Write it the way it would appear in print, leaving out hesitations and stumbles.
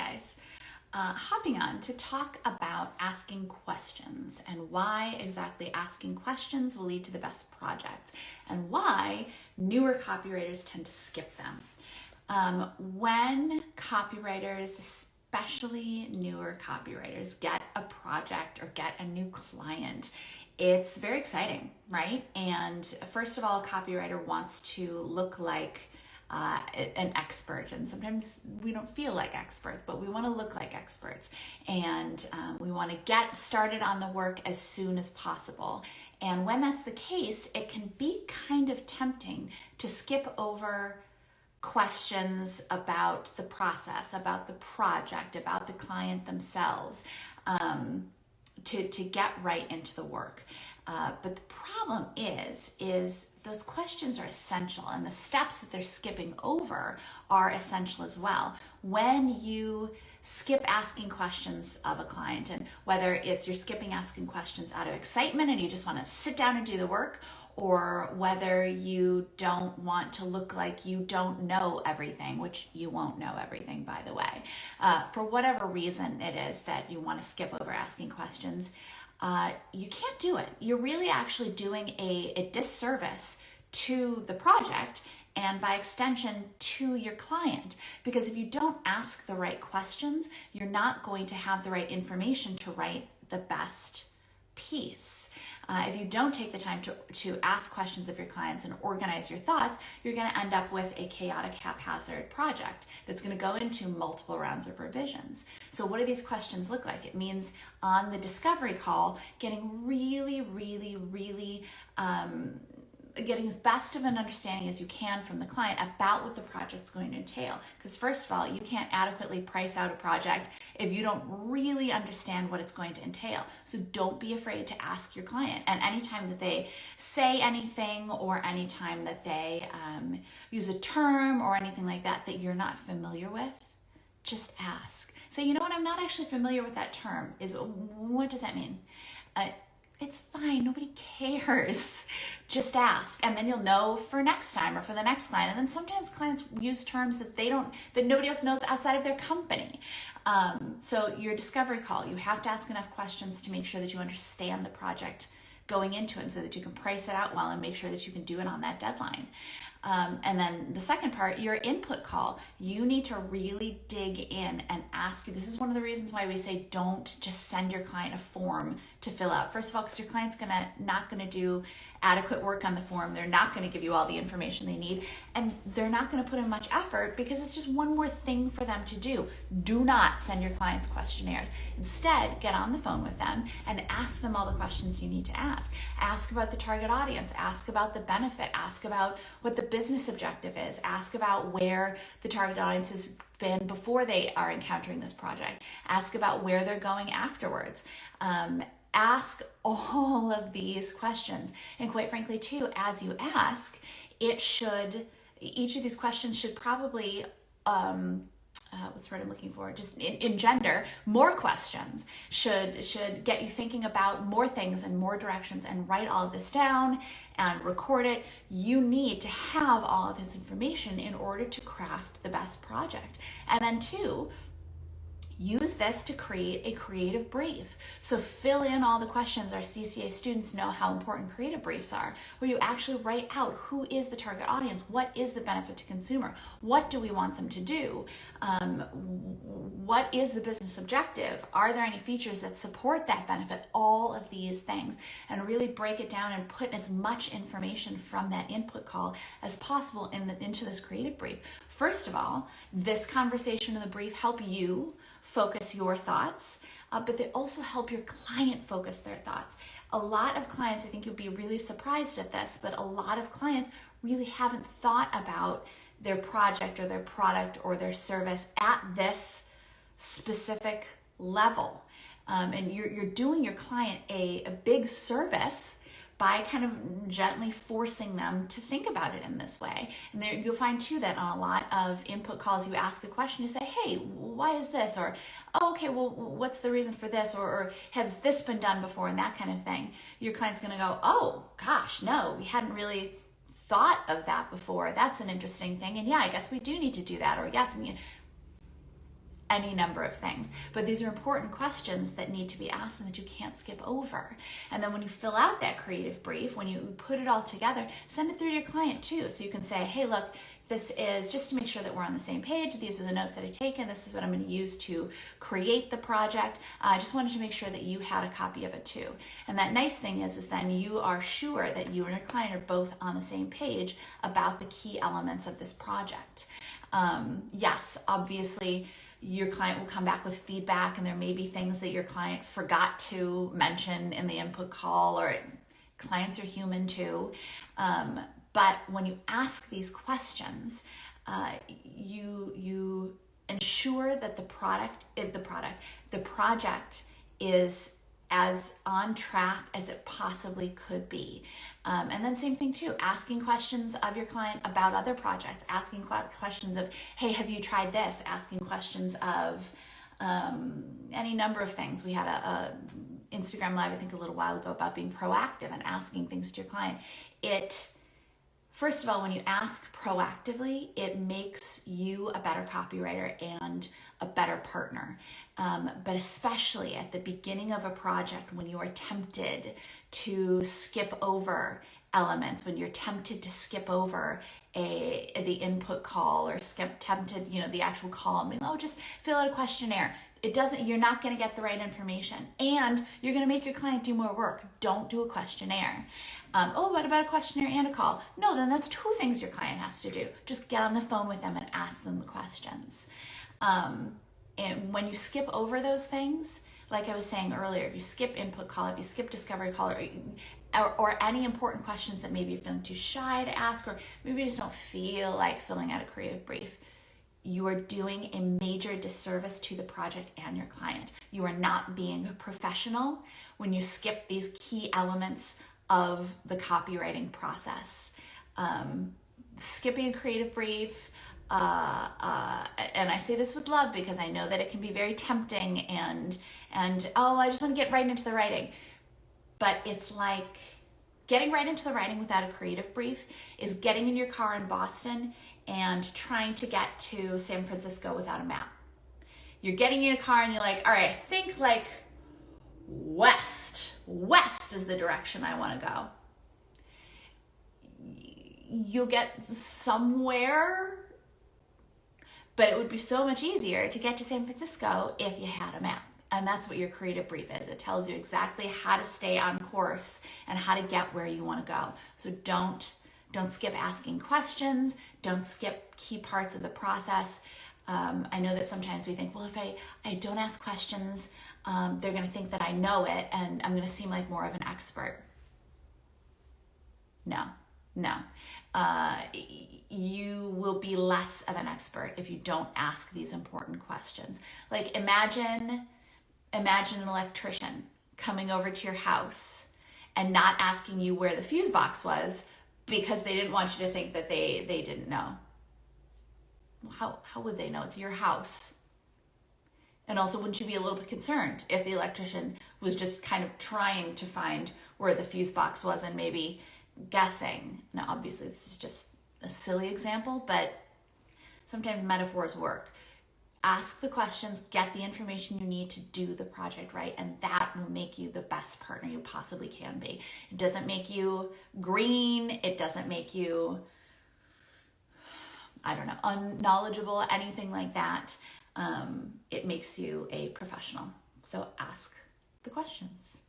guys. Hopping on to talk about asking questions and why exactly asking questions will lead to the best projects and why newer copywriters tend to skip them. When copywriters, especially newer copywriters, get a project or get a new client, it's very exciting, right? And first of all, a copywriter wants to look like an expert, and sometimes we don't feel like experts, but we want to look like experts, and we want to get started on the work as soon as possible. And when that's the case, it can be kind of tempting to skip over questions about the process, about the project, about the client themselves, to get right into the work. But the problem is those questions are essential, and the steps that they're skipping over are essential as well. When you skip asking questions of a client, and whether it's you're skipping asking questions out of excitement and you just want to sit down and do the work, or whether you don't want to look like you don't know everything, which you won't know everything, by the way. For whatever reason it is that you want to skip over asking questions, you can't do it. You're really actually doing a disservice to the project and by extension to your client, because if you don't ask the right questions, you're not going to have the right information to write the best piece. If you don't take the time to ask questions of your clients and organize your thoughts, you're going to end up with a chaotic, haphazard project that's going to go into multiple rounds of revisions. So what do these questions look like? It means on the discovery call, getting really getting as best of an understanding as you can from the client about what the project's going to entail. Because first of all, you can't adequately price out a project if you don't really understand what it's going to entail. So don't be afraid to ask your client. And anytime that they say anything, or anytime that they use a term or anything like that that you're not familiar with, just ask. Say, you know what, I'm not actually familiar with that term. What does that mean? It's fine, nobody cares. Just ask, and then you'll know for next time or for the next client. And then sometimes clients use terms that nobody else knows outside of their company. So your discovery call, you have to ask enough questions to make sure that you understand the project going into it, so that you can price it out well and make sure that you can do it on that deadline. And then the second part, your input call, you need to really dig in and ask. This is one of the reasons why we say don't just send your client a form to fill out. First of all, because your client's not gonna do adequate work on the form. They're not gonna give you all the information they need, and they're not gonna put in much effort because it's just one more thing for them to do. Do not send your clients questionnaires. Instead, get on the phone with them and ask them all the questions you need to ask. Ask about the target audience, ask about the benefit, ask about what the business objective is, ask about where the target audience has been before they are encountering this project, ask about where they're going afterwards. Ask all of these questions. And quite frankly too, as you ask, each of these questions should probably what's the word I'm looking for? Just engender more questions, should get you thinking about more things and more directions, and write all of this down and record it. You need to have all of this information in order to craft the best project. And then two, use this to create a creative brief. So fill in all the questions. Our CCA students know how important creative briefs are, where you actually write out who is the target audience, what is the benefit to consumer, what do we want them to do, what is the business objective, are there any features that support that benefit, all of these things, and really break it down and put as much information from that input call as possible into this creative brief. First of all, this conversation in the brief help you focus your thoughts, but they also help your client focus their thoughts. A lot of clients, I think you'll be really surprised at this, but a lot of clients really haven't thought about their project or their product or their service at this specific level. And you're doing your client a big service by kind of gently forcing them to think about it in this way. And there, you'll find too that on a lot of input calls, you ask a question, you say, hey, why is this? Or, oh, okay, well, what's the reason for this? Or has this been done before? And that kind of thing. Your client's gonna go, oh gosh, no, we hadn't really thought of that before. That's an interesting thing. And yeah, I guess we do need to do that. Or yes, any number of things. But these are important questions that need to be asked and that you can't skip over. And then when you fill out that creative brief, when you put it all together, send it through to your client too. So you can say, hey, look, this is just to make sure that we're on the same page. These are the notes that I've taken. This is what I'm going to use to create the project. I just wanted to make sure that you had a copy of it too. And that nice thing is then you are sure that you and your client are both on the same page about the key elements of this project. Yes, obviously, your client will come back with feedback, and there may be things that your client forgot to mention in the input call, or clients are human too. But when you ask these questions, you ensure that the project is as on track as it possibly could be. And then same thing too, asking questions of your client about other projects, asking questions of, hey, have you tried this? Asking questions of any number of things. We had a Instagram Live, I think a little while ago, about being proactive and asking things to your client. First of all, when you ask proactively, it makes you a better copywriter and a better partner. But especially at the beginning of a project, when you are tempted to skip over elements, when you're tempted to skip over the input call, or tempted, the actual call, and being, just fill out a questionnaire. You're not going to get the right information, and you're going to make your client do more work. Don't do a questionnaire. What about a questionnaire and a call? No, then that's two things your client has to do. Just get on the phone with them and ask them the questions. And when you skip over those things, like I was saying earlier, if you skip input call, if you skip discovery call, or any important questions that maybe you're feeling too shy to ask, or maybe you just don't feel like filling out a creative brief, you are doing a major disservice to the project and your client. You are not being professional when you skip these key elements of the copywriting process. Skipping a creative brief, and I say this with love because I know that it can be very tempting and I just want to get right into the writing. But it's like getting right into the writing without a creative brief is getting in your car in Boston and trying to get to San Francisco without a map. You're getting in your car and you're like, all right, I think like west is the direction I want to go. You'll get somewhere, but it would be so much easier to get to San Francisco if you had a map. And that's what your creative brief is. It tells you exactly how to stay on course and how to get where you want to go. So don't skip asking questions. Don't skip key parts of the process. I know that sometimes we think, well, if I don't ask questions, they're going to think that I know it and I'm going to seem like more of an expert. No. You will be less of an expert if you don't ask these important questions. Like imagine an electrician coming over to your house and not asking you where the fuse box was because they didn't want you to think that they didn't know. Well, how would they know? It's your house. And also, wouldn't you be a little bit concerned if the electrician was just kind of trying to find where the fuse box was and maybe guessing? Now, obviously, this is just a silly example, but sometimes metaphors work. Ask the questions, get the information you need to do the project right, and that will make you the best partner you possibly can be. It doesn't make you green. It doesn't make you, unknowledgeable, anything like that. It makes you a professional. So ask the questions.